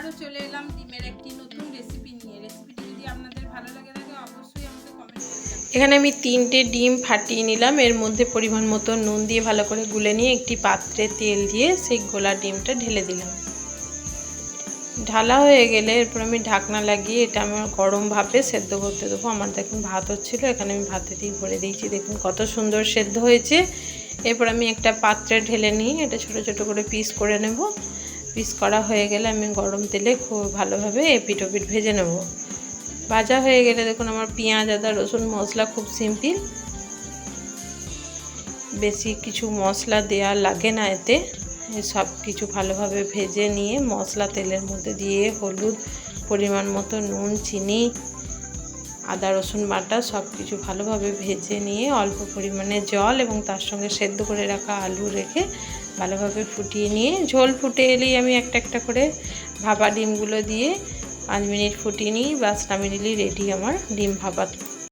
তো চলে এলাম ডিমের একটি নতুন রেসিপি নিয়ে। রেসিপিটি যদি আপনাদের ভালো লাগে থাকে অবশ্যই আমাকে কমেন্ট করবেন। এখানে আমি 3টে ডিম ফাটিয়ে নিলাম। এর মধ্যে পরিমাণ মতো নুন দিয়ে ভালো করে গুলে নিয়ে একটি পাত্রে তেল দিয়ে সেই গোলা ডিমটা ঢেলে দিলাম। ঢালা হয়ে গেলে এরপর আমি ঢাকনা লাগিয়ে এটা আমার গরম ভাপে সেদ্ধ করতে দেবো। আমার দেখুন ভাত হচ্ছিলো, এখানে আমি ভাতে দিয়ে ভরে দিয়েছি। দেখুন কত সুন্দর সেদ্ধ হয়েছে। এরপর আমি একটা পাত্রে ঢেলে নিয়ে এটা ছোট ছোট করে পিস করে নেব। পিস করা হয়ে গেলে আমি গরম তেলে খুব ভালোভাবে এপিট ওপিট ভেজে নেব। ভাজা হয়ে গেলে দেখুন আমার পেঁয়াজ আদা রসুন মশলা খুব সিম্পল, বেশি কিছু মশলা দেওয়া লাগে না এতে। সব কিছু ভালোভাবে ভেজে নিয়ে মশলা তেলের মধ্যে দিয়ে হলুদ পরিমাণ মতো নুন চিনি আদা রসুন বাটা সব কিছু ভালোভাবে ভেজে নিয়ে অল্প পরিমাণে জল এবং তার সঙ্গে সেদ্ধ করে রাখা আলু রেখে ভালোভাবে ফুটিয়ে নিয়ে ঝোল ফুটে এলেই আমি একটা একটা করে ভাপা ডিমগুলো দিয়ে 5 মিনিট ফুটিয়ে নিই। বাস নামিয়ে নিলেই রেডি আমার ডিম ভাপা।